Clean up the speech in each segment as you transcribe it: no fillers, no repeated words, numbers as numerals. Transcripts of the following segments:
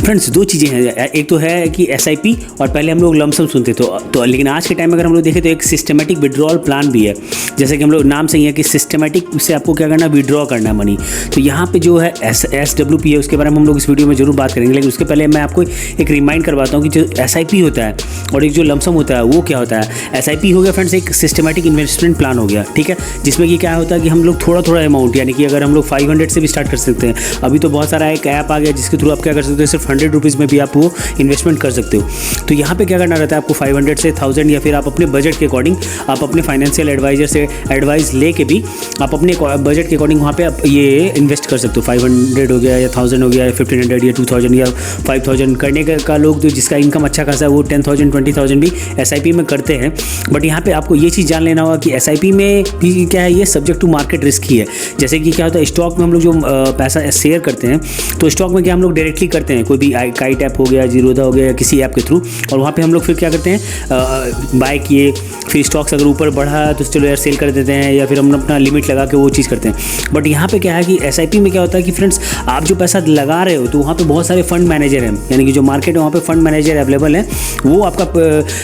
Friends दो चीज़ें हैं, एक तो है कि एसआईपी और पहले हम लोग लमसम सुनते तो लेकिन आज के टाइम में अगर हम लोग देखें तो एक सिस्टमेटिक विड्रॉल प्लान भी है। जैसे कि हम लोग नाम से ही है कि सिस्टमेटिक से आपको क्या करना है, विड्रॉ करना है मनी। तो यहाँ पे जो है SWP है, उसके बारे में हम लोग इस वीडियो में जरूर बात करेंगे, लेकिन उसके पहले मैं आपको एक रिमाइंड करवाता हूँ कि जो SIP होता है और एक जो लमसम होता है वो क्या होता है। SIP हो गया फ्रेंड्स एक सिस्टमेटिक इन्वेस्टमेंट प्लान हो गया, ठीक है, जिसमें कि क्या होता है कि हम लोग थोड़ा थोड़ा अमाउंट, यानी कि अगर हम लोग 500 से भी स्टार्ट कर सकते हैं। अभी तो बहुत सारा एक ऐप आ गया जिसके थ्रू आप क्या कर सकते हो, सिर्फ 100 रुपीज़ में भी आप वो इन्वेस्टमेंट कर सकते हो। तो यहाँ पे क्या करना रहता है आपको 500 से 1000 या फिर आप अपने बजट के अकॉर्डिंग आप अपने फाइनेंशियल एडवाइजर से एडवाइस लेके भी आप अपने बजट के अकॉर्डिंग वहाँ पे आप ये इन्वेस्ट कर सकते हो। 500 हो गया या 1000 हो गया या 1500 या 2000 या 5000 करने का लोग तो जिसका इनकम अच्छा खासा है वो 10,000 20,000 भी SIP में करते हैं। बट यहाँ पे आपको ये चीज़ जान लेना होगा कि SIP में भी क्या है, ये सब्जेक्ट टू मार्केट रिस्क ही है। जैसे कि क्या होता है स्टॉक में हम लोग जो पैसा शेयर करते हैं तो स्टॉक में क्या हम लोग डायरेक्टली करते हैं, कोई भी काइट ऐप हो गया, जीरोधा हो गया या किसी ऐप के थ्रू, और वहाँ पे हम लोग फिर क्या करते हैं बाय किए, फिर स्टॉक्स अगर ऊपर बढ़ा तो चलो यार सेल कर देते हैं या फिर हम अपना लिमिट लगा के वो चीज़ करते हैं। बट यहाँ पे क्या है कि SIP में क्या होता है कि फ्रेंड्स आप जो पैसा लगा रहे हो तो वहाँ पे बहुत सारे फंड मैनेजर हैं, यानी कि जो मार्केट है वहाँ पे फंड मैनेजर अवेलेबल हैं। वो आपका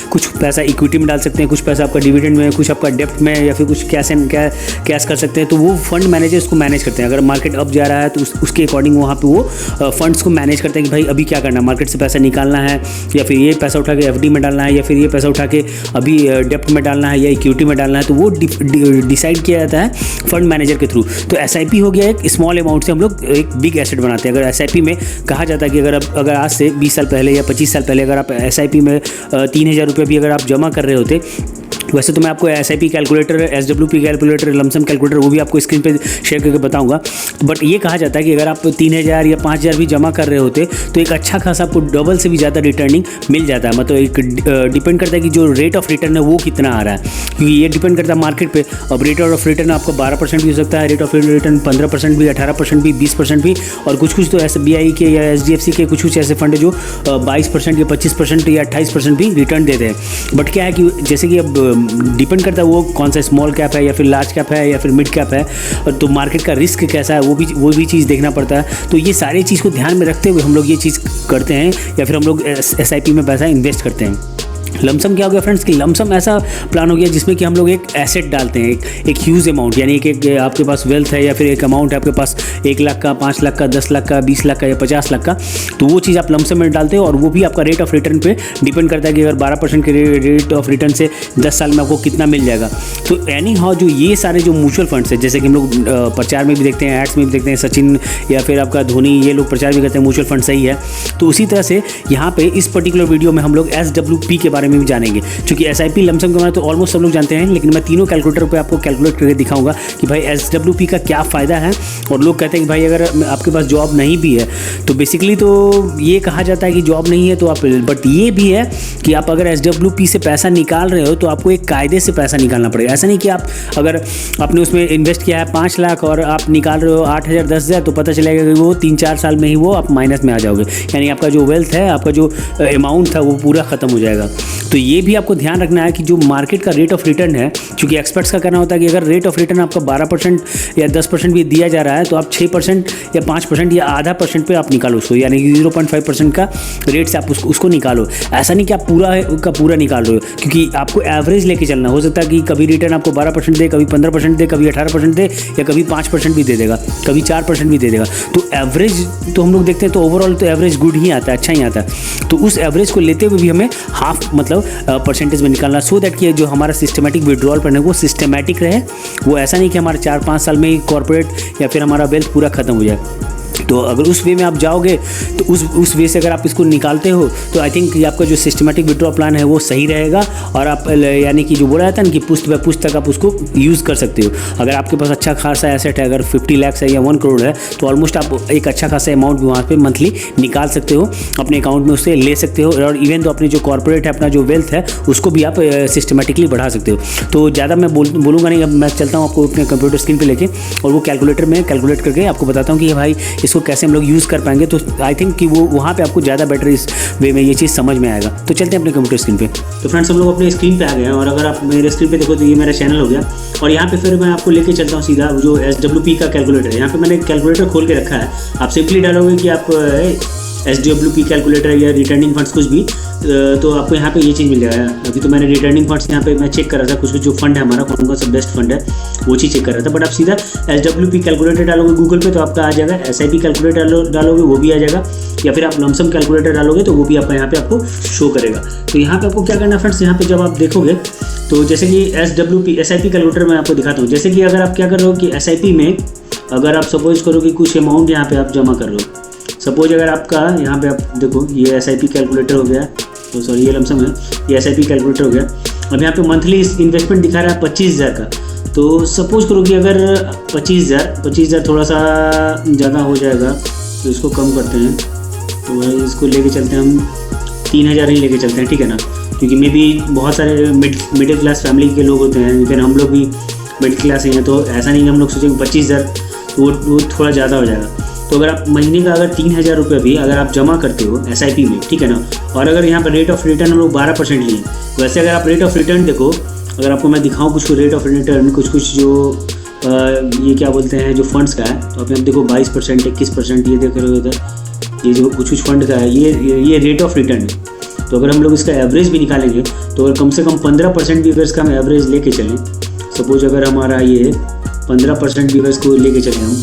कुछ पैसा इक्विटी में डाल सकते हैं, कुछ पैसा आपका डिविडेंड में, कुछ आपका डेप्ट में या फिर कुछ कैश कर सकते हैं। तो वो फंड मैनेजर उसको मैनेज करते हैं। अगर मार्केट अप जा रहा है तो उसके अकॉर्डिंग वहाँ पे वो फंड्स को मैनेज करते हैं कि भाई अभी क्या करना है, मार्केट से पैसा निकालना है या फिर ये पैसा उठा के FD में डालना है या फिर ये पैसा उठा के अभी डेप्ट में डालना है या इक्विटी में डालना है। तो वो डिसाइड किया जाता है फंड मैनेजर के थ्रू। तो SIP हो गया एक स्मॉल अमाउंट से हम लोग एक बिग एसेट बनाते हैं। अगर SIP में कहा जाता है कि अगर आज से 20 साल पहले या 25 साल पहले अगर आप SIP में 3000 रुपये भी अगर आप जमा कर रहे होते, वैसे तो मैं आपको SIP calculator, SWP calculator, lump sum calculator वो भी आपको स्क्रीन पे शेयर करके बताऊंगा। बट ये कहा जाता है कि अगर आप 3000 या 5000 भी जमा कर रहे होते तो एक अच्छा खासा आपको डबल से भी ज़्यादा रिटर्निंग मिल जाता है। मतलब एक डिपेंड करता है कि जो रेट ऑफ रिटर्न है वो कितना आ रहा है, क्योंकि ये डिपेंड करता है मार्केट पे। अब रेट ऑफ रिटर्न आपका 12% भी हो सकता है, रेट ऑफ रिटर्न 15% भी, 18% भी, 20% भी, और कुछ तो SBI के या HDFC के कुछ ऐसे फंड जो 22% या 25% या 28% भी रिटर्न देते हैं। बट क्या है कि जैसे कि अब डिपेंड करता है वो कौन सा स्मॉल कैप है या फिर लार्ज कैप है या फिर मिड कैप है, तो मार्केट का रिस्क कैसा है वो भी चीज़ देखना पड़ता है। तो ये सारी चीज़ को ध्यान में रखते हुए हम लोग ये चीज़ करते हैं या फिर हम लोग SIP में पैसा इन्वेस्ट करते हैं। लमसम क्या हो गया फ्रेंड्स कि लमसम ऐसा प्लान हो गया जिसमें कि हम लोग एक एसेट डालते हैं, एक ह्यूज अमाउंट, यानी एक आपके पास वेल्थ है या फिर एक अमाउंट है आपके पास 1 लाख का, 5 लाख का, 10 लाख का, 20 लाख का या 50 लाख का, तो वो चीज़ आप लमसम में डालते हो और वो भी आपका रेट ऑफ रिटर्न पे डिपेंड करता है कि अगर 12% के रेट ऑफ रिटर्न से 10 साल में आपको कितना मिल जाएगा। तो एनी हाउ जो ये सारे जो म्यूचुअल फंड्स है, जैसे कि हम लोग प्रचार में भी देखते हैं, एड्स में भी देखते हैं, सचिन या फिर आपका धोनी, ये लोग प्रचार भी करते हैं म्यूचुअल फंड सही है। तो उसी तरह से यहाँ पे इस पर्टिकुलर वीडियो में हम लोग SWP के बारे में भी जानेंगे, क्योंकि SIP लमसम के बारे में तो ऑलमोस्ट सब लोग जानते हैं, लेकिन मैं तीनों कैलकुलेटर पे आपको कैलकुलेट करके दिखाऊंगा कि भाई SWP का क्या फ़ायदा है। और लोग कहते हैं कि भाई अगर आपके पास जॉब नहीं भी है तो बेसिकली तो ये कहा जाता है कि जॉब नहीं है तो आप, बट ये भी है कि आप अगर SWP से पैसा निकाल रहे हो तो आपको एक कायदे से पैसा निकालना पड़ेगा। ऐसा नहीं कि आप अगर आपने उसमें इन्वेस्ट किया है 5 लाख और आप निकाल रहे हो 8000 10,000 तो पता चलेगा कि वो 3-4 साल में ही वो आप माइनस में आ जाओगे, यानी आपका जो वेल्थ है, आपका जो अमाउंट था वो पूरा ख़त्म हो जाएगा। तो ये भी आपको ध्यान रखना है कि जो मार्केट का रेट ऑफ रिटर्न है, क्योंकि एक्सपर्ट्स का कहना होता है कि अगर रेट ऑफ रिटर्न आपका 12% या 10% भी दिया जा रहा है तो आप 6% या 5% या आधा % पे आप निकालो उसको, यानी कि 0.5% का रेट से आप उसको निकालो। ऐसा नहीं कि आप पूरा का पूरा निकाल रहे हो, क्योंकि आपको एवरेज लेके चलना। हो सकता है कि कभी रिटर्न आपको 12% दे, कभी 15% दे, कभी 18% दे या कभी 5% भी दे देगा, कभी 4% भी दे देगा। तो एवरेज तो हम लोग देखते हैं तो ओवरऑल तो एवरेज गुड ही आता है, अच्छा ही आता है। तो उस एवरेज को लेते हुए भी हमें हाफ मतलब परसेंटेज में निकालना, सो दैट कि जो हमारा सिस्टमेटिक विड्रॉल करना है वो सिस्टमेटिक रहे। वो ऐसा नहीं कि हमारे 4-5 साल में ही कॉर्पोरेट या फिर हमारा वेल्थ पूरा ख़त्म हो जाए। तो अगर उस वे में आप जाओगे तो उस वे से अगर आप इसको निकालते हो तो आई थिंक आपका जो सिस्टमेटिक विड्रॉ प्लान है वो सही रहेगा। और आप यानी कि जो बोला जाता है ना कि पुश्त बाय पुश्त तक आप उसको यूज़ कर सकते हो। अगर आपके पास अच्छा खासा एसेट है, अगर 50 लाख है या 1 करोड़ है तो ऑलमोस्ट आप एक अच्छा खासा अमाउंट भी वहाँ पे मंथली निकाल सकते हो, अपने अकाउंट में उससे ले सकते हो। और इवन तो अपने जो कॉर्पोरेट है, अपना जो वेल्थ है उसको भी आप सिस्टमेटिकली बढ़ा सकते हो। तो ज़्यादा मैं बोलूँगा नहीं, अब मैं चलता हूँ आपको अपने कंप्यूटर स्क्रीन पर लेके और वो कैलकुलेटर में कैलकुलेट करके आपको बताता हूँ कि भाई इसको कैसे हम लोग यूज़ कर पाएंगे। तो आई थिंक कि वो वहाँ पे आपको ज़्यादा बेटर इस वे में ये चीज़ समझ में आएगा। तो चलते हैं अपने कंप्यूटर स्क्रीन पे। तो फ्रेंड्स हम लोग अपने स्क्रीन पे आ गए हैं और अगर आप मेरे स्क्रीन पे देखो तो ये मेरा चैनल हो गया और यहाँ पे फिर मैं आपको लेके चलता हूँ सीधा जो SWP का कैलकुलेटर है। यहाँ पे मैंने कैलकुलेटर खोल के रखा है। आप सिंपली डालोगे कि आप SWP कैलकुलेटर या रिटर्निंग फंड्स कुछ भी, तो आपको यहाँ पे ये चीज़ मिल जाएगा। अभी तो मैंने रिटर्निंग फंड्स यहाँ पे मैं चेक कर रहा था, कुछ जो फंड है हमारा कौन कौन सा बेस्ट फंड है वो चीज़ चेक कर रहा था। बट आप सीधा SWP कैलकुलेटर डालोगे गूगल पे तो आपका आ जाएगा, SIP कैलकुलेटर डालोगे वो भी आ जाएगा, या फिर आप लमसम कैलकुलेटर डालोगे तो वो भी आपका यहाँ पे आपको शो करेगा। तो यहाँ पे आपको क्या करना है फ्रेंड्स, यहाँ पे जब आप देखोगे तो जैसे कि SIP कैलकुलेटर मैं आपको दिखाता हूँ। जैसे कि अगर आप क्या कर रहे हो कि SIP में अगर आप सपोज करो कि कुछ अमाउंट यहाँ पे आप जमा कर रहे हो, सपोज अगर आपका यहाँ पे आप देखो ये SIP कैलकुलेटर हो गया, तो सॉरी ये लमसम है, ये SIP कैलकुलेटर हो गया। अब यहाँ पे मंथली इन्वेस्टमेंट दिखा रहा है 25,000 का, तो सपोज करो कि अगर 25,000 थोड़ा सा ज़्यादा हो जाएगा तो इसको कम करते हैं, तो इसको लेके चलते हैं हम 3,000 ही लेके चलते हैं, ठीक है ना, क्योंकि मे भी बहुत सारे मिडिल क्लास फैमिली के लोग होते हैं, लेकिन हम लोग भी मिडिल क्लास ही हैं, तो ऐसा नहीं कि हम लोग सोचेंगे 25,000 तो वो थोड़ा ज़्यादा हो जाएगा। तो अगर आप महीने का अगर 3,000 रुपये भी अगर आप जमा करते हो SIP में, ठीक है ना, और अगर यहाँ पर रेट ऑफ रिटर्न हम लोग 12% लिए, वैसे अगर आप रेट ऑफ रिटर्न देखो, अगर आपको मैं दिखाऊँ कुछ रेट ऑफ रिटर्न कुछ जो ये क्या बोलते हैं जो फंड्स का है, तो आप यहाँ देखो 22%, 21%, ये देख रहे हो इधर, ये जो कुछ फंड का है ये रेट ऑफ रिटर्न है। तो अगर हम लोग इसका एवरेज भी निकालेंगे तो अगर कम से कम 15% भी अगर इसका हम एवरेज लेके चलें, सपोज अगर हमारा ये 15% भी अगर इसको लेके चलें हम,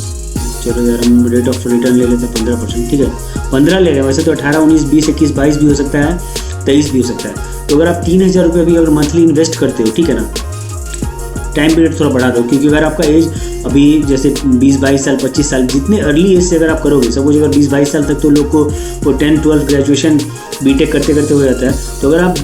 चलो यार हम रेट ऑफ रिटर्न ले लेते हैं 15%, ठीक है, 15 ले रहे हैं, वैसे तो 18, 19, 20, 21, 22 भी हो सकता है, 23 भी हो सकता है। तो अगर आप 3,000 रुपये भी अगर मंथली इन्वेस्ट करते हो, ठीक है ना, टाइम पीरियड थोड़ा बढ़ा दो, क्योंकि अगर आपका एज अभी जैसे 20-22 साल 25 साल जितने अर्ली एज से अगर आप करोगे, सपोज अगर 20-22 साल तक तो लोग को वो 10-12 ग्रेजुएशन बीटेक करते करते हो जाता है, तो अगर आप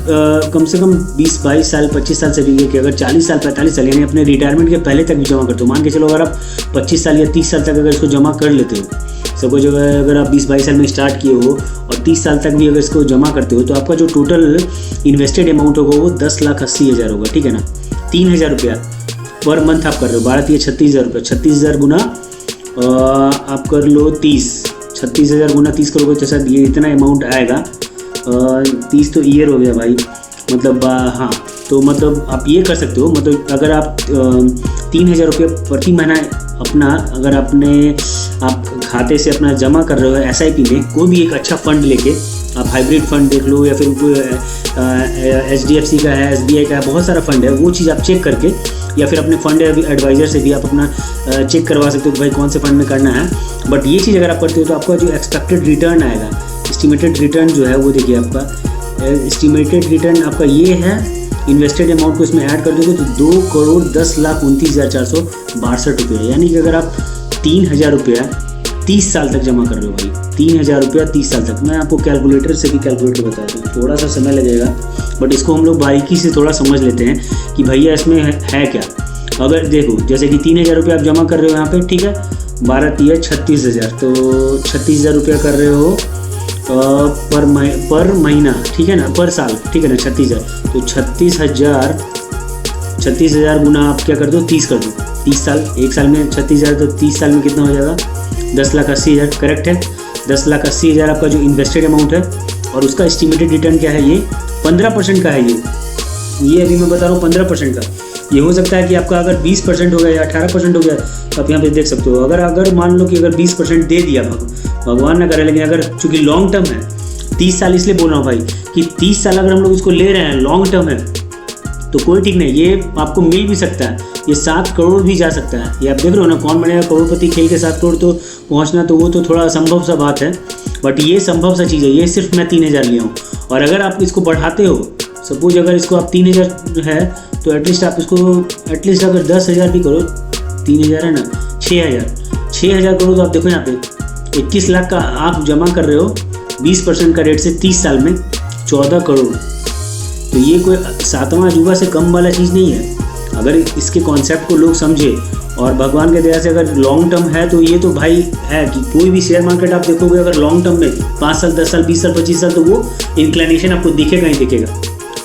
कम से कम 20-22 साल 25 साल से भी लेके अगर 40 साल 45 साल यानी अपने रिटायरमेंट के पहले तक भी जमा करते हो, मान के चलो अगर आप 25 साल या 30 साल तक अगर इसको जमा कर लेते हो, सपोज अगर आप 20-22 साल में स्टार्ट किए हो और 30 साल तक भी अगर इसको जमा करते हो, तो आपका जो टोटल इन्वेस्टेड अमाउंट होगा वो 10,80,000 होगा, ठीक है ना। 3,000 रुपया पर मंथ आप कर रहे हो, 12 36,000 रुपये, 36,000 गुना आप कर लो 30, 36,000 गुना 30 करोगे तो शायद ये इतना अमाउंट आएगा, 30 तो ईयर हो गया भाई, मतलब हाँ, तो मतलब आप ये कर सकते हो, मतलब अगर आप 3,000 रुपये प्रति महीना अपना अगर आप खाते से अपना जमा कर रहे हो SIP में, कोई भी एक अच्छा फंड लेके, आप हाइब्रिड फंड देख लो या फिर HDFC का है, SBI का है, बहुत सारा फंड है, वो चीज़ आप चेक करके या फिर अपने फंड एडवाइज़र से भी आप अपना चेक करवा सकते हो कि भाई कौन से फंड में करना है। बट ये चीज़ अगर आप करते हो तो आपका जो एक्सपेक्टेड रिटर्न आएगा, एस्टिमेटेड रिटर्न जो है वो देखिए, आपका एस्टिमेटेड रिटर्न आपका ये है, इन्वेस्टेड अमाउंट को इसमें ऐड कर दोगे तो 2,10,29,462 रुपये, यानी कि अगर आप 3,000 रुपया 30 साल तक जमा कर रहे हो भाई, 3,000 रुपया 30 साल तक, मैं आपको कैलकुलेटर से भी कैलकुलेटर बताता हूँ, थोड़ा सा समय लगेगा बट इसको हम लोग बारीकी से थोड़ा समझ लेते हैं कि भैया इसमें है क्या। अगर देखो जैसे कि 3,000 रुपया आप जमा कर रहे हो यहाँ पे, ठीक है, 12 36,000, तो 36,000 रुपया कर रहे हो पर महीना, ठीक है ना, पर साल, ठीक है ना, 36,000, तो 36,000 गुना आप क्या कर दो 30 कर दो, 30 साल, एक साल में 36,000, तो 30 साल में कितना हो जाएगा 10,80,000, करेक्ट है, 10,80,000 आपका जो इन्वेस्टेड अमाउंट है, और उसका एस्टिमेटेड रिटर्न क्या है, ये 15% का है, ये अभी मैं बता रहा हूँ 15% का। ये हो सकता है कि आपका अगर 20% हो गया या 18% हो गया, तो आप यहाँ पे देख सकते हो, अगर मान लो कि अगर 20% दे दिया, भगवान ना करे, लेकिन अगर चूँकि लॉन्ग टर्म है, 30 साल इसलिए बोल रहा हूँ भाई कि 30 साल अगर हम लोग इसको ले रहे हैं, लॉन्ग टर्म है, तो कोई ठीक नहीं, ये आपको मिल भी सकता है, ये 7 करोड़ भी जा सकता है। ये आप देख रहे हो ना, कौन बनेगा करोड़पति, खेल के 7 करोड़ तो पहुंचना, तो वो तो थोड़ा असंभव सा बात है, बट ये संभव सा चीज़ है। ये सिर्फ मैं 3,000 लिया हूँ, और अगर आप इसको बढ़ाते हो, सपोज अगर इसको आप 3,000 है तो एटलीस्ट आप इसको एटलीस्ट अगर 10,000 भी करो, 3,000 है ना, 6,000 करो, तो आप देखो यहाँ पे 21 लाख का आप जमा कर रहे हो 20% का रेट से 30 साल में 14 करोड़। तो ये कोई 7वां अजूबा से कम वाला चीज़ नहीं है। अगर इसके कॉन्सेप्ट को लोग समझे और भगवान के दया से अगर लॉन्ग टर्म है, तो ये तो भाई है कि कोई भी शेयर मार्केट आप देखोगे अगर लॉन्ग टर्म में 5 साल 10 साल 20 साल 25 साल, तो वो इंक्लिनेशन आपको दिखेगा ही दिखेगा।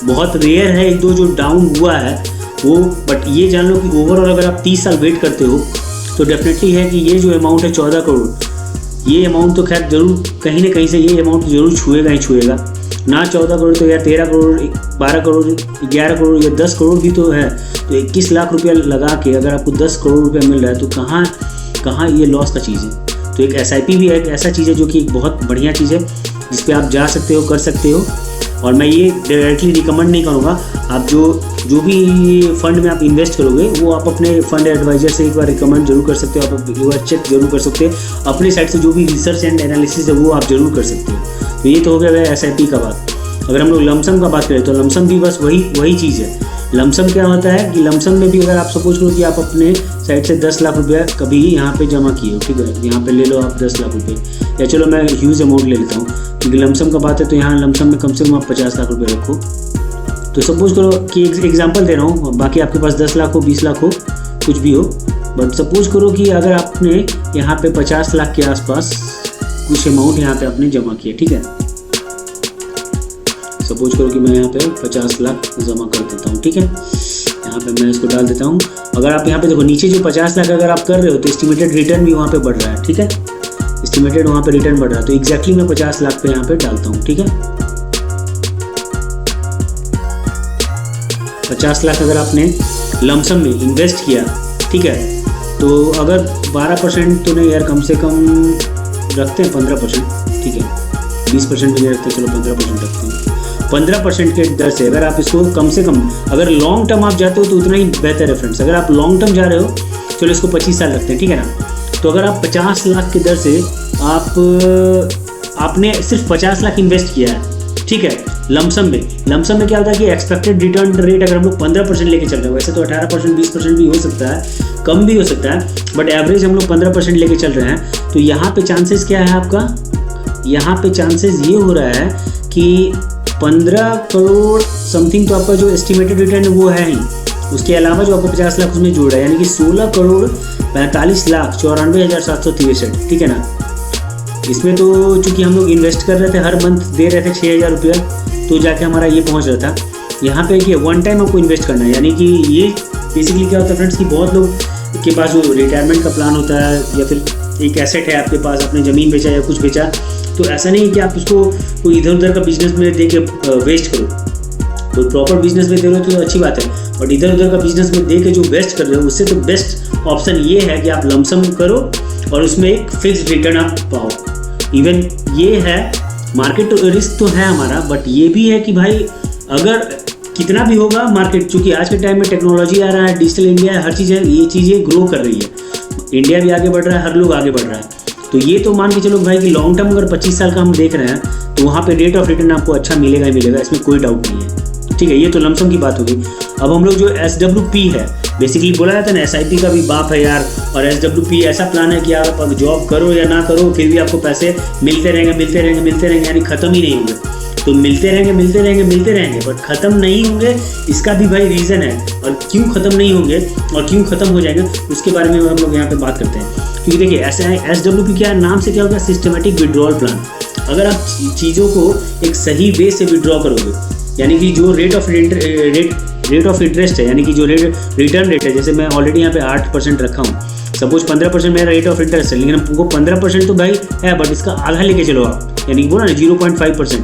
बहुत रेयर है एक दो जो डाउन हुआ है वो, बट ये जान लो कि ओवरऑल अगर आप 30 साल वेट करते हो तो डेफिनेटली है कि ये जो अमाउंट है 14 करोड़, ये अमाउंट तो खैर जरूर कहीं ना कहीं से ये अमाउंट जरूर छुएगा ही छुएगा ना। 14 करोड़ तो यार 13 करोड़ 12 करोड़ 11 करोड़ या 10 करोड़ भी तो है। तो 21 लाख रुपया लगा के अगर आपको 10 करोड़ रुपया मिल रहा है, तो कहाँ ये लॉस का चीज़ है। तो एक SIP भी है, एक ऐसा चीज़ है जो कि एक बहुत बढ़िया चीज़ है। जिस पे आप जा सकते हो, कर सकते हो। और मैं ये डायरेक्टली रिकमेंड नहीं करूँगा। आप जो भी फंड में आप इन्वेस्ट करोगे वो आप अपने फंड एडवाइजर से एक बार रिकमेंड जरूर कर सकते हो, आप एक बार चेक जरूर कर सकते हो। अपने साइड से जो भी रिसर्च एंड एनालिसिस है वो आप जरूर कर सकते हो। तो ये तो हो गया SIP का बात। अगर हम लोग लमसम का बात करें तो लमसम भी बस वही चीज़ है। लमसम क्या होता है कि लमसम में भी अगर आप सपोज करो कि आप अपने साइड से 10 लाख रुपया कभी यहाँ पे जमा किए हो, ठीक है, यहाँ पे ले लो आप 10 लाख रुपये, या चलो मैं ह्यूज अमाउंट ले लेता हूँ क्योंकि लमसम का बात है। तो यहाँ लमसम में कम से कम आप 50 लाख रुपये रखो। तो सपोज करो कि एग्जांपल दे रहा हूँ, बाकी आपके पास 10 लाख हो, 20 लाख हो, कुछ भी हो, बट सपोज करो कि अगर आपने यहाँ पे 50 लाख के आसपास कुछ अमाउंट यहाँ पे आपने जमा किया, ठीक है। सपोज करो कि मैं यहाँ पे 50 लाख जमा कर देता हूँ, ठीक है। यहाँ पे मैं इसको डाल देता हूँ। अगर आप यहाँ पे देखो नीचे जो 50 लाख अगर आप कर रहे हो तो एस्टिमेटेड रिटर्न भी वहाँ पे बढ़ रहा है, ठीक है। एस्टिमेटेड वहाँ पे रिटर्न बढ़ रहा है, तो एग्जैक्टली मैं 50 लाख पे यहाँ पे डालता हूँ, ठीक है। 50 लाख अगर आपने लमसम में इन्वेस्ट किया, ठीक है, तो अगर 12% तो नहीं यार, कम से कम रखते हैं 15%, ठीक है। 20% भी नहीं रखते, चलो 15% रखते हैं। 15% के दर से अगर आप इसको कम से कम, अगर लॉन्ग टर्म आप जाते हो तो उतना ही बेहतर है फ्रेंड्स। अगर आप लॉन्ग टर्म जा रहे हो, चलो इसको 25 साल रखते हैं, ठीक है ना। तो अगर आप 50 लाख की दर से आपने सिर्फ 50 लाख इन्वेस्ट किया है, ठीक है, लमसम में क्या होता है कि एक्सपेक्टेड रिटर्न रेट अगर हम लोग 15% लेके चल रहे हैं, वैसे तो 18% 20% भी हो सकता है, कम भी हो सकता है, बट एवरेज हम लोग 15% लेके चल रहे हैं। तो यहाँ पे चांसेस क्या है आपका, यहाँ पे चांसेस ये हो रहा है कि 15 करोड़ समथिंग तो आपका जो एस्टिमेटेड रिटर्न है वो है ही, उसके अलावा जो आपको 50 लाख उसमें जोड़ रहा है, यानी कि 16 करोड़ 45 लाख 94,763, ठीक है ना। इसमें तो चूंकि हम लोग इन्वेस्ट कर रहे थे, हर मंथ दे रहे थे 6,000 रुपया, तो जाके हमारा ये पहुंच रहा था। यहाँ पे कि वन टाइम आपको इन्वेस्ट करना है, यानी कि ये बेसिकली क्या होता है फ्रेंड्स कि बहुत लोग के पास जो रिटायरमेंट का प्लान होता है या फिर एक एसेट है आपके पास, आपने ज़मीन बेचा या कुछ बेचा, तो ऐसा नहीं है कि आप उसको कोई इधर उधर का बिजनेस में दे के वेस्ट करो। तो प्रॉपर बिजनेस में दे रहे हो तो अच्छी बात है, बट इधर उधर का बिजनेस में दे के जो वेस्ट कर रहे हो उससे तो बेस्ट ऑप्शन ये है कि आप लमसम करो और उसमें एक फिक्स रिटर्न आप पाओ। इवन ये है मार्केट तो रिस्क तो है हमारा, बट ये भी है कि भाई अगर कितना भी होगा मार्केट, चूँकि आज के टाइम में टेक्नोलॉजी आ रहा है, डिजिटल इंडिया है, हर चीज़ है, ये चीज़ें ग्रो कर रही है, इंडिया भी आगे बढ़ रहा है, हर लोग आगे बढ़ रहा है। तो ये तो मान के चलो भाई कि लॉन्ग टर्म अगर 25 साल का हम देख रहे हैं तो वहाँ पे रेट ऑफ रिटर्न आपको अच्छा मिलेगा ही मिलेगा, इसमें कोई डाउट नहीं है, ठीक है। ये तो लमसम की बात होगी। अब हम लोग जो SWP है, बेसिकली बोला जाता है ना SIP का भी बाप है यार, और SWP ऐसा प्लान है कि आप अब जॉब करो या ना करो फिर भी आपको पैसे मिलते रहेंगे, यानी ख़त्म ही नहीं होंगे। तो मिलते रहेंगे बट ख़त्म नहीं होंगे, इसका भी भाई रीज़न है, और क्यों ख़त्म नहीं होंगे और क्यों ख़त्म हो जाएंगे उसके बारे में हम लोग यहाँ पे बात करते हैं। क्योंकि देखिए SWP क्या नाम से क्या होगा, सिस्टमेटिक विड्रॉल प्लान। अगर आप चीज़ों को एक सही वे से विड्रॉ करोगे, यानी कि जो रेट ऑफ इंटरेस्ट है, यानी कि जो रिटर्न रेट है, जैसे मैं ऑलरेडी यहाँ पे 8% रखा हूँ, सपोज 15% मेरा रेट ऑफ इंटरेस्ट है, लेकिन हमको 15% तो भाई है, बट इसका आधा लेके चलो आप, यानी कि बोला ना 0.5%,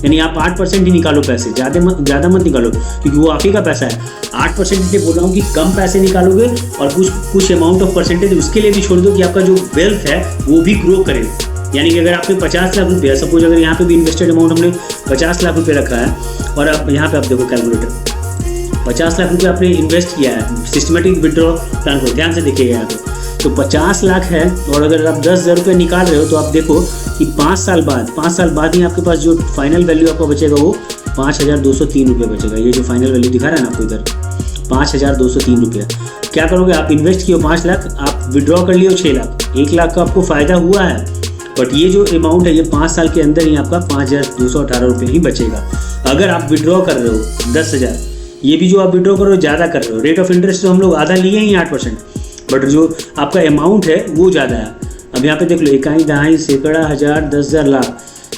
यानी आप 8% ही निकालो पैसे, ज़्यादा मत निकालो क्योंकि वो आप ही का पैसा है। 8% इसलिए बोल रहा हूँ कि कम पैसे निकालोगे और कुछ अमाउंट ऑफ परसेंटेज उसके लिए भी छोड़ दो कि आपका जो वेल्थ है वो भी ग्रो करे। यानी कि अगर आपने 50 लाख रुपया, सपोज अगर यहाँ पे भी इन्वेस्टेड अमाउंट हमने 50 लाख रुपये रखा है, और आप यहाँ पे आप देखो कैलकुलेटर, 50 लाख रुपये आपने इन्वेस्ट किया है सिस्टमेटिक विड्रॉ प्लान को, ध्यान से देखिएगा यहाँ पे। तो 50 लाख है और अगर आप 10,000 रुपये निकाल रहे हो तो आप देखो कि 5 साल बाद ही आपके पास जो फाइनल वैल्यू आपका बचेगा वो 5,203 रुपये बचेगा। ये जो फाइनल वैल्यू दिखा रहा है ना आपको इधर, 5,203 रुपया। क्या करोगे, आप इन्वेस्ट किए 5 लाख, आप विड्रॉ कर लियो 6 लाख, 1 लाख का आपको फ़ायदा हुआ है, बट ये जो अमाउंट है ये 5 साल के अंदर ही आपका 5,218 रुपये ही बचेगा। अगर आप विड्रॉ कर रहे हो 10,000, ये भी जो आप विड्रॉ कर रहे हो ज़्यादा कर रहे हो, रेट ऑफ इंटरेस्ट तो हम लोग आधा लिए ही 8%, बट जो आपका अमाउंट है वो ज़्यादा है। अब यहाँ पे देख लो, इकाई, दहाई, सैकड़ा, हज़ार, 10,000, लाख,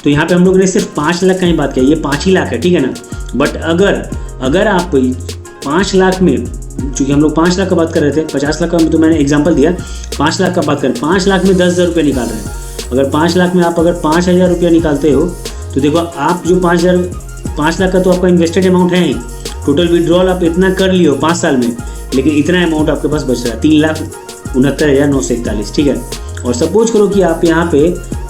तो यहाँ पे हम लोग ने सिर्फ 5 लाख का ही बात किया, ये 5 ही लाख है, ठीक है ना। बट अगर आप 5 लाख में, चूँकि हम लोग 5 लाख का बात कर रहे थे, 50 लाख का तो मैंने एग्जाम्पल दिया, 5 लाख का बात करें, 5 लाख में 10,000 रुपये निकाल रहे हैं। अगर 5 लाख में आप अगर 5,000 रुपया निकालते हो तो देखो आप जो 5 लाख का तो आपका इन्वेस्टेड अमाउंट है ही, टोटल विड्रॉल आप इतना कर लियो 5 साल में, लेकिन इतना अमाउंट आपके पास बच रहा है 3,69,941, ठीक है। और सपोज करो कि आप यहाँ पे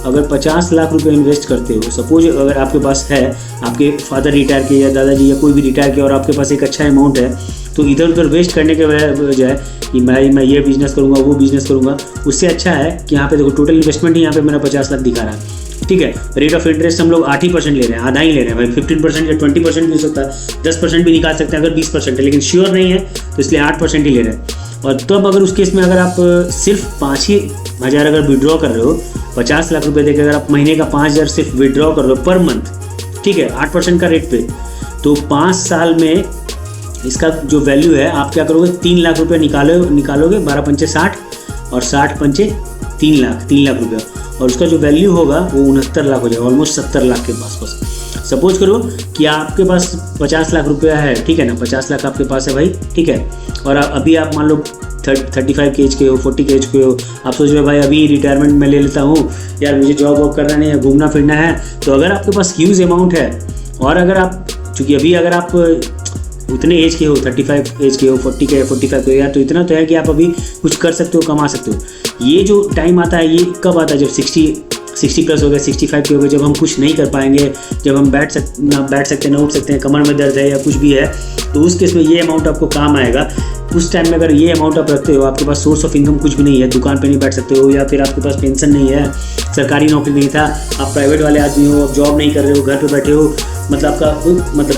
अगर 50 लाख रुपए इन्वेस्ट करते हो, सपोज अगर आपके पास है, आपके फादर रिटायर किए या दादाजी या कोई भी रिटायर किया और आपके पास एक अच्छा अमाउंट है, तो इधर उधर वेस्ट करने के बजाय कि मैं ये बिज़नेस करूँगा, वो बिज़नेस करूँगा, उससे अच्छा है कि यहाँ पे देखो टोटल इन्वेस्टमेंट ही यहाँ पे मेरा 50 लाख दिखा रहा है। ठीक है, रेट ऑफ इंटरेस्ट हम लोग 8% ले रहे हैं, आधा ही ले रहे हैं भाई, 15% या 20% भी हो सकता है, 10% भी निकाल सकते हैं अगर 20% है, लेकिन श्योर नहीं है तो इसलिए 8% ही ले रहे हैं। और तब अगर उस केस में अगर आप सिर्फ 5,000 अगर विड्रॉ कर रहे हो, 50 लाख रुपए देकर अगर आप महीने का 5,000 सिर्फ विड्रॉ कर रहे हो पर मंथ, ठीक है, 8% का रेट पे, तो 5 साल में इसका जो वैल्यू है आप क्या करोगे, 3 लाख रुपये निकालोगे, 12 पंचे 60 और 60 पंचे 3 लाख रुपये, और उसका जो वैल्यू होगा वो 69 लाख हो जाएगा, ऑलमोस्ट 70 लाख के पास। सपोज करो कि आपके पास 50 लाख रुपया है, ठीक है ना, 50 लाख आपके पास है भाई, ठीक है, और अभी आप मान लो 35 के एज के हो, 40 के एज के हो, आप सोच रहे हो भाई अभी रिटायरमेंट में ले लेता हूँ यार, मुझे जॉब वॉब करना नहीं है, घूमना फिरना है। तो अगर आपके पास ह्यूज अमाउंट है और अगर आप, चूँकि अभी अगर आप उतने एज के हो, 35 एज के हो, 40 के 45 के, यार तो इतना तो है कि आप अभी कुछ कर सकते हो, कमा सकते हो। ये जो टाइम आता है ये कब आता है, जब 60 प्लस हो गया, 65 के हो गए, जब हम कुछ नहीं कर पाएंगे, जब हम बैठ सकते ना उठ सकते हैं, कमर में दर्द है या कुछ भी है, तो उस केस में ये अमाउंट आपको काम आएगा। उस टाइम में अगर ये अमाउंट आप रखते हो, आपके पास सोर्स ऑफ इनकम कुछ भी नहीं है, दुकान पे नहीं बैठ सकते हो, या फिर आपके पास पेंशन नहीं है, सरकारी नौकरी नहीं था, आप प्राइवेट वाले आदमी हो, आप जॉब नहीं कर रहे हो, घर पे बैठे हो, मतलब आपका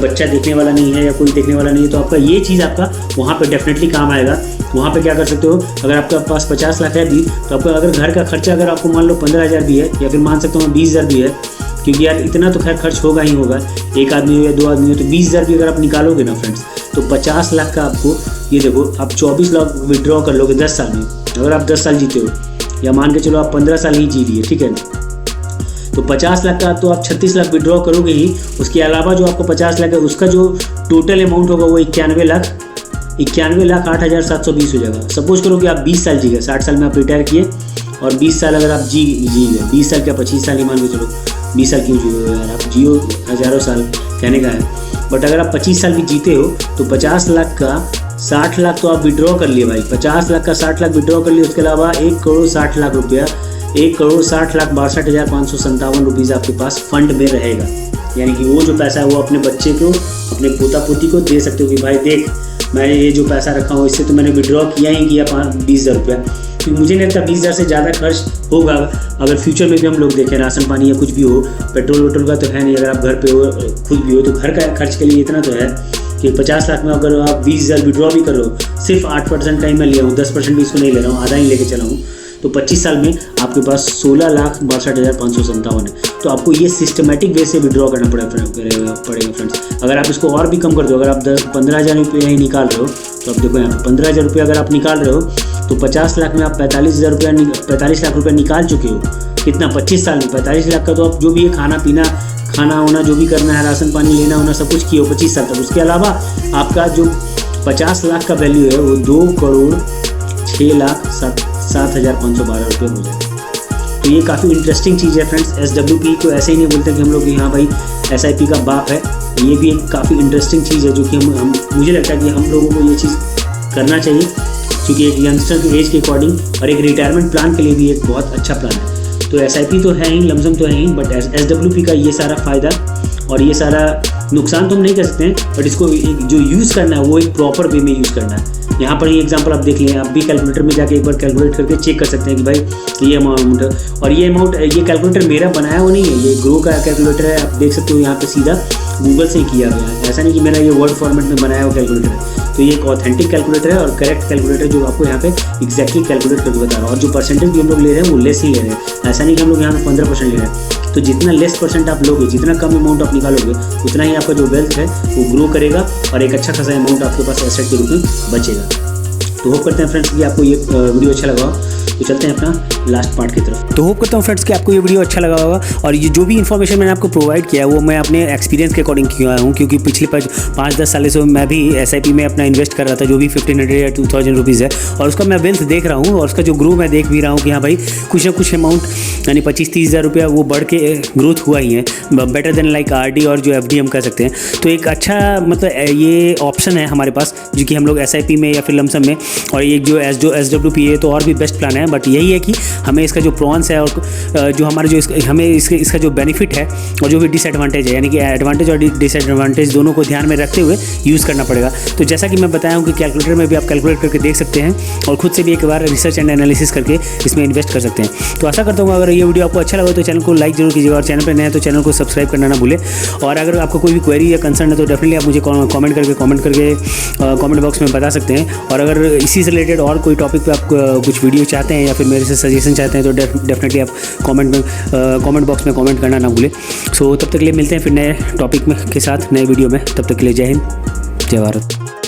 बच्चा देखने वाला नहीं है या कोई देखने वाला नहीं है, तो आपका ये चीज़ आपका वहाँ पे डेफिनेटली काम आएगा। वहाँ पे क्या कर सकते हो, अगर आपके पास 50 लाख है भी, तो आपका अगर घर का खर्चा अगर आपको मान लो 15,000 भी है, या फिर मान सकता हूँ 20,000 भी है, क्योंकि यार इतना तो खैर खर्च होगा ही होगा, एक आदमी हो या 2 आदमी हो, तो 20,000 भी अगर आप निकालोगे ना फ्रेंड्स, तो 50 लाख का आपको, ये देखो आप 24 लाख विड्रॉ कर लोगे 10 साल में। अगर आप 10 साल जीते हो, या मान के चलो आप 15 साल ही जी लिए, ठीक है, तो 50 लाख का तो आप 36 लाख विड्रॉ करोगे ही। उसके अलावा जो आपको 50 लाख है उसका जो टोटल अमाउंट होगा वो 91 लाख 8,720 हो जाएगा। सपोज करो कि आप 20 साल जी गए, 60 साल में आप रिटायर किए, और 20 साल अगर आप जी गए, 20 साल क्या 25 साल ही मान के चलो, 20 साल क्यों जियो यार, आप जियो हज़ारों साल, कहने का है। बट अगर आप 25 साल भी जीते हो तो 50 लाख का 60 लाख तो आप विड्रॉ कर लिए भाई, 50 लाख का 60 लाख विड्रॉ कर लिए। उसके अलावा 1,60,00,000 रुपया, 1,60,62,557 रुपीज़ आपके पास फंड में रहेगा, यानी कि वो जो पैसा है वो अपने बच्चे को, अपने पोता पोती को दे सकते हो कि भाई देख, मैंने ये जो पैसा रखा हूँ इससे तो मैंने विड्रॉ किया ही किया 20,000 रुपया। क्योंकि मुझे नहीं लगता 20,000 से ज़्यादा खर्च होगा अगर फ्यूचर में भी हम लोग देखें, राशन पानी या कुछ भी हो, पेट्रोल वेट्रोल का तो है नहीं, अगर आप घर पे हो खुद भी हो तो घर का खर्च के लिए इतना तो है कि 50 लाख में अगर आप 20,000 विड्रॉ भी कर रहे हो, सिर्फ 8% का ही मैं लिया हूँ, 10% भी इसको नहीं ले रहा हूँ, आधा ही लेके चला हूँ, तो 25 साल में आपके पास 16,62,557 है। तो आपको ये सिस्टमेटिक वे से विड्रॉ करना पड़ेगा फ्रेंड्स। अगर आप इसको और भी कम कर दो, अगर आप 15,000 रुपये ही निकाल रहे हो, तो आप देखो यहाँ पे 15,000 रुपये अगर आप निकाल रहे हो तो 50 लाख में आप 45 लाख रुपये निकाल चुके हो। कितना, 25 साल में 45 लाख का तो आप जो भी है खाना पीना, खाना होना जो भी करना है, राशन पानी लेना होना, सब कुछ किए हो 25 साल तक। उसके अलावा आपका जो 50 लाख का वैल्यू है वो 2,06,07,512 रुपये हो जाएगा। तो ये काफ़ी इंटरेस्टिंग चीज़ है फ्रेंड्स। SWP को ऐसे ही नहीं बोलते कि हम लोग यहाँ भाई SIP का बाप है, ये भी एक काफ़ी इंटरेस्टिंग चीज़ है जो कि हम मुझे लगता है कि हम लोगों को ये चीज़ करना चाहिए, क्योंकि एक यंगस्टर के एज के अकॉर्डिंग और एक रिटायरमेंट प्लान के लिए भी एक बहुत अच्छा प्लान है। तो SIP तो है ही, लमसम तो है ही, बट SWP का ये सारा फ़ायदा और ये सारा नुकसान तो हम नहीं कर सकते हैं, बट इसको जो यूज़ करना है वो एक प्रॉपर वे में यूज़ करना है। यहाँ पर ही एग्जांपल आप देख लें, आप भी कैलकुलेटर में जाके एक बार कैलकुलेट करके चेक कर सकते हैं कि भाई ये अमाउंट, और ये अमाउंट, ये कैलकुलेटर मेरा बनाया हुआ नहीं है, ये ग्रो का कैलकुलेटर है। आप देख सकते हो यहाँ पे सीधा गूगल से ही किया गया है, ऐसा नहीं कि मेरा ये वर्ड फॉर्मेट में बनाया हुआ कैलकुलेटर है। तो ये एक ऑथेंटिक कैलकुलेटर है और करेक्ट कैलकुलेटर जो आपको यहाँ पे एग्जैक्टली कैलकुलेट करके बता रहा है। और जो परसेंटेज भी हम लोग ले रहे हैं वो लेस ही ले रहे हैं, ऐसा नहीं कि हम लोग यहाँ पे 15% ले रहे हैं। तो जितना लेस परसेंट आप लोगे, जितना कम अमाउंट आप निकालोगे, उतना ही आपका जो वेल्थ है वो ग्रो करेगा और एक अच्छा खासा अमाउंट आपके पास एसेट के रूप में बचेगा। तो होप करते हैं फ्रेंड्स कि आपको ये वीडियो अच्छा लगा। तो चलते हैं अपना लास्ट पार्ट की तरफ। तो होप करता हूँ फ्रेंड्स कि आपको ये वीडियो अच्छा लगा होगा, और ये जो भी इन्फॉर्मेशन मैंने आपको प्रोवाइड किया है वो मैं अपने एक्सपीरियंस के अकॉर्डिंग किया हूँ, क्योंकि पिछले 5-10 साल से मैं भी SIP में अपना इन्वेस्ट कर रहा था, जो भी 1,500 या 2,000 रुपीज़ है, और उसका मैं वेल्थ देख रहा हूँ और उसका जो ग्रो मैं देख भी रहा हूँ कि हाँ भाई कुछ ना कुछ अमाउंट यानी 25-30 हज़ार रुपया वो बढ़ के ग्रोथ हुआ ही है, बेटर देन लाइक RD और जो FD हम कह सकते हैं। तो एक अच्छा मतलब ये ऑप्शन है हमारे पास, जो कि हम लोग SIP में या फिर लमसम में, और ये जो SWP है तो और भी बेस्ट प्लान है। बट यही है कि हमें इसका जो प्रॉन्स है और जो हमारे जो हमें इसका जो बेनिफिट है और जो भी डिसएडवांटेज है, यानी कि एडवांटेज और डिसएडवांटेज दोनों को ध्यान में रखते हुए यूज़ करना पड़ेगा। तो जैसा कि मैं बताया हूँ कि कैलकुलेटर में भी आप कैलकुलेट करके देख सकते हैं और खुद से भी एक बार रिसर्च एंड एनालिसिस करके इसमें इन्वेस्ट कर सकते हैं। तो आशा करता हूँ अगर ये वीडियो आपको अच्छा लगा तो चैनल को लाइक जरूर कीजिएगा और चैनल पर नए हैं तो चैनल को सब्सक्राइब करना ना भूलें। और अगर आपको कोई भी क्वेरी या कंसर्न है तो डेफिनेटली आप मुझे कमेंट करके कमेंट बॉक्स में बता सकते हैं। और अगर इसी से रिलेटेड और कोई टॉपिक पे आप कुछ वीडियो चाहते हैं या फिर मेरे से सजेशन चाहते हैं तो डेफिनेटली आप कमेंट बॉक्स में कमेंट करना ना भूलें। सो तब तक के लिए मिलते हैं फिर नए टॉपिक में के साथ नए वीडियो में। तब तक के लिए जय हिंद, जय भारत।